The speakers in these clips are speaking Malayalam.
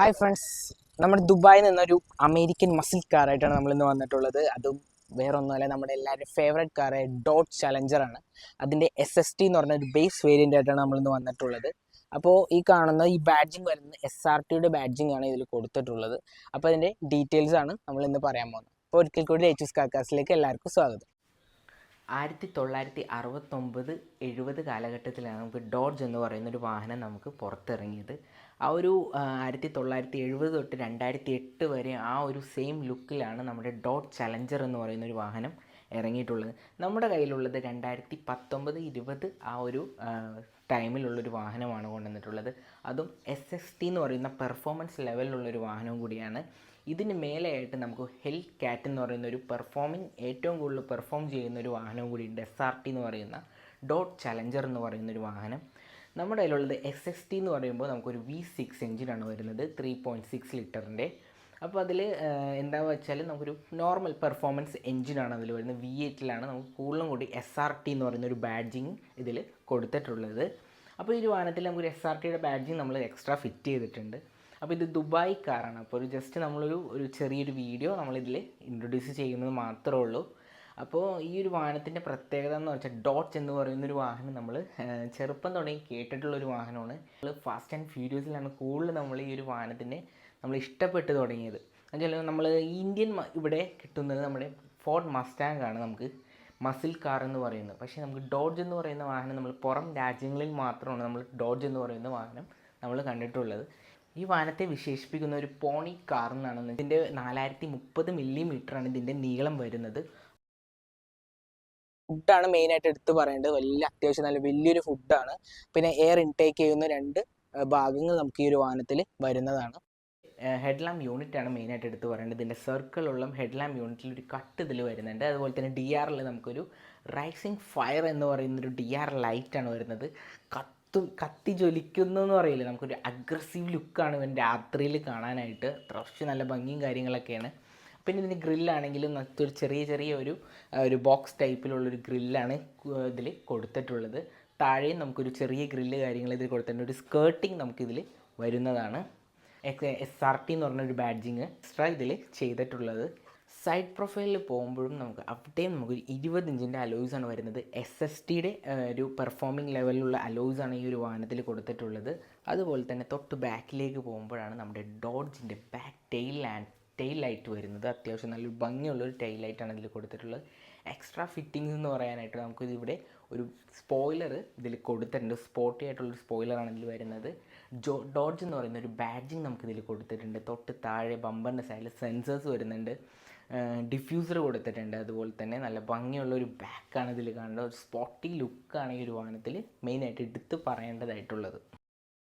ഹായ് ഫ്രണ്ട്സ്, നമ്മുടെ ദുബായിൽ നിന്നൊരു അമേരിക്കൻ മസിൽ കാറായിട്ടാണ് നമ്മളിന്ന് വന്നിട്ടുള്ളത്. അതും വേറൊന്നുമല്ല, നമ്മുടെ എല്ലാവരുടെയും ഫേവറേറ്റ് കാറായ ഡോട്ട് ചലഞ്ചറാണ്. അതിൻ്റെ SST എന്ന് പറഞ്ഞ ഒരു ബേസ് വേരിയൻ്റ് ആയിട്ടാണ് നമ്മളിന്ന് വന്നിട്ടുള്ളത്. അപ്പോൾ ഈ കാണുന്ന ഈ ബാഡ്ജിങ് വരുന്നത് SRTയുടെ ബാഡ്ജിങ് ആണ് ഇതിൽ കൊടുത്തിട്ടുള്ളത്. അപ്പോൾ അതിൻ്റെ ഡീറ്റെയിൽസ് ആണ് നമ്മളിന്ന് പറയാൻ പോകുന്നത്. അപ്പോൾ ഒരിക്കൽ കൂടി HS കാർക്കാസിലേക്ക് എല്ലാവർക്കും സ്വാഗതം. 1969-70 കാലഘട്ടത്തിലാണ് നമുക്ക് ഡോഡ്ജ് എന്ന് പറയുന്നൊരു വാഹനം നമുക്ക് പുറത്തിറങ്ങിയത്. ആ ഒരു 1970 തൊട്ട് 2008 വരെ ആ ഒരു സെയിം ലുക്കിലാണ് നമ്മുടെ ഡോട്ട് ചലഞ്ചർ എന്ന് പറയുന്നൊരു വാഹനം ഇറങ്ങിയിട്ടുള്ളത്. നമ്മുടെ കയ്യിലുള്ളത് 2019-20 ആ ഒരു ടൈമിലുള്ളൊരു വാഹനമാണ് കൊണ്ടുവന്നിട്ടുള്ളത്. അതും SST എന്ന് പറയുന്ന പെർഫോമൻസ് ലെവലിലുള്ളൊരു വാഹനവും കൂടിയാണ്. ഇതിന് മേലെയായിട്ട് നമുക്ക് ഹെൽ കാറ്റ് എന്ന് പറയുന്ന ഒരു ഏറ്റവും കൂടുതൽ പെർഫോം ചെയ്യുന്ന ഒരു വാഹനവും കൂടിയുണ്ട്. SRT എന്ന് പറയുന്ന ഡോട്ട് ചലഞ്ചർ എന്ന് പറയുന്നൊരു വാഹനം. നമ്മുടെ കയ്യിലുള്ളത് SST എന്ന് പറയുമ്പോൾ നമുക്കൊരു V6 എഞ്ചിനാണ് വരുന്നത്, 3.6 ലിറ്ററിൻ്റെ. അപ്പോൾ അതിൽ എന്താണെന്ന് വെച്ചാൽ നമുക്കൊരു നോർമൽ പെർഫോമൻസ് എഞ്ചിനാണ് അതിൽ വരുന്നത്. V8ലാണ് നമുക്ക് കൂടുതലും കൂടി SRT എന്ന് പറയുന്നൊരു ബാഡ്ജിങ് ഇതിൽ കൊടുത്തിട്ടുള്ളത്. അപ്പോൾ ഈ ഒരു വാഹനത്തിൽ നമുക്കൊരു SRTയുടെ ബാഡ്ജിങ് നമ്മൾ എക്സ്ട്രാ ഫിറ്റ് ചെയ്തിട്ടുണ്ട്. അപ്പോൾ ഇത് ദുബായ് കാറാണ്. അപ്പോൾ ജസ്റ്റ് നമ്മളൊരു ചെറിയൊരു വീഡിയോ നമ്മളിതിൽ ഇൻട്രൊഡ്യൂസ് ചെയ്യുന്നത് മാത്രമേ ഉള്ളൂ. അപ്പോൾ ഈ ഒരു വാഹനത്തിൻ്റെ പ്രത്യേകത എന്ന് വെച്ചാൽ ഡോഡ്ജ് എന്ന് പറയുന്നൊരു വാഹനം നമ്മൾ ചെറുപ്പം തുടങ്ങി കേട്ടിട്ടുള്ളൊരു വാഹനമാണ്. നമ്മൾ ഫാസ്റ്റ് ആൻഡ് ഫ്യൂരിയസിലാണ് കൂടുതൽ നമ്മൾ ഈ ഒരു വാഹനത്തിനെ നമ്മൾ ഇഷ്ടപ്പെട്ട് തുടങ്ങിയത്. എന്നുവെച്ചാൽ നമ്മൾ ഇന്ത്യൻ ഇവിടെ കിട്ടുന്നത് നമ്മുടെ ഫോർഡ് മസ്റ്റാങ് ആണ് നമുക്ക് മസിൽ കാർ എന്ന് പറയുന്നത്. പക്ഷേ നമുക്ക് ഡോഡ്ജ് എന്ന് പറയുന്ന വാഹനം നമ്മൾ പുറം രാജ്യങ്ങളിൽ മാത്രമാണ് നമ്മൾ ഡോഡ്ജ് എന്ന് പറയുന്ന വാഹനം നമ്മൾ കണ്ടിട്ടുള്ളത്. ഈ വാഹനത്തെ വിശേഷിപ്പിക്കുന്ന ഒരു പോണി കാർ എന്നാണ്. ഇതിൻ്റെ 430 മില്ലിമീറ്ററാണ് ഇതിൻ്റെ നീളം വരുന്നത്. ഫുഡാണ് മെയിനായിട്ട് എടുത്ത് പറയേണ്ടത്. അത്യാവശ്യം നല്ല വലിയൊരു ഫുഡാണ്. പിന്നെ എയർ ഇൻടേക്ക് ചെയ്യുന്ന 2 ഭാഗങ്ങൾ നമുക്ക് ഈ ഒരു വാഹനത്തിൽ വരുന്നതാണ്. ഹെഡ് ലാമ്പ് യൂണിറ്റാണ് മെയിനായിട്ട് എടുത്ത് പറയേണ്ടത്. ഇതിൻ്റെ സർക്കിളുള്ള ഹെഡ് ലാമ്പ് യൂണിറ്റിൽ ഒരു കട്ട് ഇതിൽ വരുന്നുണ്ട്. അതുപോലെ തന്നെ DRL നമുക്കൊരു റൈസിങ് ഫയർ എന്ന് പറയുന്നൊരു DR ലൈറ്റാണ് വരുന്നത്. കത്തി ജ്വലിക്കുന്നു എന്ന് പറയില്ല, നമുക്കൊരു അഗ്രസീവ് ലുക്കാണ് ഇവൻ രാത്രിയിൽ കാണാനായിട്ട്. അത്യാവശ്യം നല്ല ഭംഗിയും കാര്യങ്ങളൊക്കെയാണ്. പിന്നെ ഇതിന് ഗ്രില്ലാണെങ്കിലും ഒരു ചെറിയ ഒരു ബോക്സ് ടൈപ്പിലുള്ളൊരു ഗ്രില്ലാണ് ഇതിൽ കൊടുത്തിട്ടുള്ളത്. താഴെയും നമുക്കൊരു ചെറിയ ഗ്രില്ല് കാര്യങ്ങൾ ഇതിൽ കൊടുത്തിട്ടുണ്ട്. ഒരു സ്കേർട്ടിങ് നമുക്കിതിൽ വരുന്നതാണ്. SRT എന്ന് പറഞ്ഞൊരു ബാഡ്ജിങ് എക്സ്ട്രാ ഇതിൽ ചെയ്തിട്ടുള്ളത്. സൈഡ് പ്രൊഫൈലിൽ പോകുമ്പോഴും അവിടെയും നമുക്കൊരു 20 ഇഞ്ചിൻ്റെ അലോയ്സാണ് വരുന്നത്. SSTയുടെ ഒരു പെർഫോമിംഗ് ലെവലിലുള്ള അലോയ്സാണ് ഈ ഒരു വാഹനത്തിൽ കൊടുത്തിട്ടുള്ളത്. അതുപോലെ തന്നെ തൊട്ട് ബാക്കിലേക്ക് പോകുമ്പോഴാണ് നമ്മുടെ ഡോഡ്ജിൻ്റെ ബാക്ക് ടെയിൽ ലൈറ്റ് വരുന്നത്. അത്യാവശ്യം നല്ലൊരു ഭംഗിയുള്ളൊരു ടെയിൽ ലൈറ്റാണ് ഇതിൽ കൊടുത്തിട്ടുള്ളത്. എക്സ്ട്രാ ഫിറ്റിങ്സ് എന്ന് പറയാനായിട്ട് നമുക്കിതിവിടെ ഒരു സ്പോയിലർ ഇതിൽ കൊടുത്തിട്ടുണ്ട്. സ്പോർട്ടി ആയിട്ടുള്ളൊരു സ്പോയിലറാണ് ഇതിൽ വരുന്നത്. ഡോഡ്ജ് എന്ന് പറയുന്ന ഒരു ബാഡ്ജിങ് നമുക്കിതിൽ കൊടുത്തിട്ടുണ്ട്. തൊട്ട് താഴെ ബമ്പറിൻ്റെ സൈഡിൽ സെൻസേഴ്സ് വരുന്നുണ്ട്. ഡിഫ്യൂസർ കൊടുത്തിട്ടുണ്ട്. അതുപോലെ തന്നെ നല്ല ഭംഗിയുള്ളൊരു ബാക്കാണ് ഇതിൽ കാണുന്നത്. ഒരു സ്പോട്ടി ലുക്കാണ് ഈ ഒരു വാഹനത്തിൽ മെയിനായിട്ട് എടുത്ത് പറയേണ്ടതായിട്ടുള്ളത്.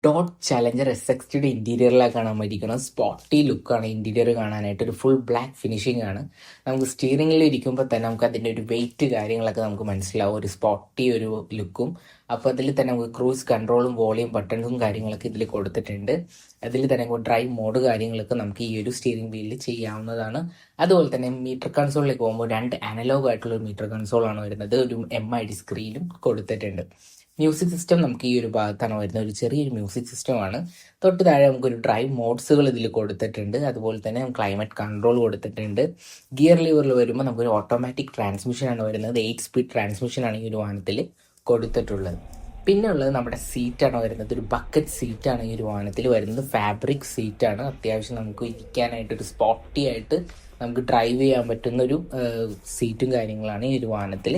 ഡോട്ട് ചലഞ്ചർ SXTയുടെ ഇൻറ്റീരിയറിലാണ് കാണാൻ പറ്റിയിരിക്കുന്നത്. സ്പോട്ടി ലുക്കാണ് ഇൻറ്റീരിയർ കാണാനായിട്ട്. ഒരു ഫുൾ ബ്ലാക്ക് ഫിനിഷിംഗ് ആണ്. നമുക്ക് സ്റ്റിയറിംഗിൽ ഇരിക്കുമ്പോൾ തന്നെ നമുക്ക് അതിൻ്റെ ഒരു വെയിറ്റ് കാര്യങ്ങളൊക്കെ നമുക്ക് മനസ്സിലാവും. ഒരു സ്പോട്ടി ഒരു ലുക്കും. അപ്പോൾ അതിൽ തന്നെ നമുക്ക് ക്രൂസ് കൺട്രോളും വോളിയം ബട്ടൺസും കാര്യങ്ങളൊക്കെ ഇതിൽ കൊടുത്തിട്ടുണ്ട്. അതിൽ തന്നെ ഡ്രൈവ് മോഡ് കാര്യങ്ങളൊക്കെ നമുക്ക് ഈ ഒരു സ്റ്റിയറിംഗ് വീലിൽ ചെയ്യാവുന്നതാണ്. അതുപോലെ തന്നെ മീറ്റർ കൺസോളിലേക്ക് പോകുമ്പോൾ 2 അനലോഗ് ആയിട്ടുള്ളൊരു മീറ്റർ കൺസോളാണ് വരുന്നത്. ഒരു MID സ്ക്രീനും കൊടുത്തിട്ടുണ്ട്. മ്യൂസിക് സിസ്റ്റം നമുക്ക് ഈ ഒരു ഭാഗത്താണ് വരുന്നത്. ഒരു ചെറിയൊരു മ്യൂസിക് സിസ്റ്റമാണ്. തൊട്ട് താഴെ നമുക്കൊരു ഡ്രൈവ് മോഡ്സുകൾ ഇതിൽ കൊടുത്തിട്ടുണ്ട്. അതുപോലെ തന്നെ ക്ലൈമറ്റ് കൺട്രോൾ കൊടുത്തിട്ടുണ്ട്. ഗിയർ ലിവറിൽ വരുമ്പോൾ നമുക്കൊരു ഓട്ടോമാറ്റിക് ട്രാൻസ്മിഷനാണ് വരുന്നത്. 8 സ്പീഡ് ട്രാൻസ്മിഷനാണ് ഈ ഒരു വാഹനത്തിൽ കൊടുത്തിട്ടുള്ളത്. പിന്നെ ഉള്ളത് നമ്മുടെ സീറ്റാണ് വരുന്നത്. ഒരു ബക്കറ്റ് സീറ്റാണ് ഈ ഒരു വാഹനത്തിൽ വരുന്നത്. ഫാബ്രിക് സീറ്റാണ്. അത്യാവശ്യം നമുക്ക് ഇരിക്കാനായിട്ടൊരു സ്പോട്ടി ആയിട്ട് നമുക്ക് ഡ്രൈവ് ചെയ്യാൻ പറ്റുന്നൊരു സീറ്റും കാര്യങ്ങളാണ് ഈ ഒരു വാഹനത്തിൽ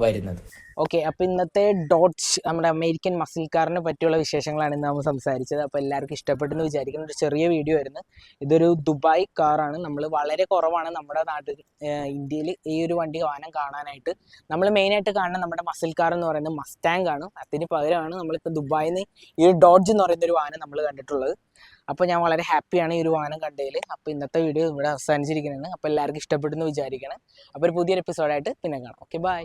വരുന്നത്. ഓക്കെ, അപ്പോൾ ഇന്നത്തെ ഡോഡ്ജ് നമ്മുടെ അമേരിക്കൻ മസിൽ കാറിനെ പറ്റിയുള്ള വിശേഷങ്ങളാണ് ഇന്ന് നമ്മൾ സംസാരിച്ചത്. അപ്പോൾ എല്ലാവർക്കും ഇഷ്ടപ്പെട്ടെന്ന് വിചാരിക്കുന്ന ഒരു ചെറിയ വീഡിയോ ആയിരുന്നു. ഇതൊരു ദുബായ് കാറാണ്. നമ്മൾ വളരെ കുറവാണ് നമ്മുടെ നാട്ടിൽ ഇന്ത്യയിൽ ഈ ഒരു വാഹനം കാണാനായിട്ട്. നമ്മൾ മെയിനായിട്ട് കാണുന്ന നമ്മുടെ മസിൽ കാർ എന്ന് പറയുന്നത് മസ്റ്റാങ് ആണ്. അതിന് പകരമാണ് നമ്മളിപ്പോൾ ദുബായിൽ നിന്ന് ഈ ഒരു ഡോഡ്ജ് എന്ന് പറയുന്ന ഒരു വാഹനം നമ്മൾ കണ്ടിട്ടുള്ളത്. അപ്പോൾ ഞാൻ വളരെ ഹാപ്പിയാണ് ഈ ഒരു വാഹനം കണ്ടതിൽ. അപ്പോൾ ഇന്നത്തെ വീഡിയോ ഇവിടെ അവസാനിച്ചിരിക്കുന്നതാണ്. അപ്പോൾ എല്ലാവർക്കും ഇഷ്ടപ്പെട്ടെന്ന് വിചാരിക്കണം. അപ്പോൾ ഒരു പുതിയൊരു എപ്പിസോഡായിട്ട് പിന്നെ കാണാം. Okay, by.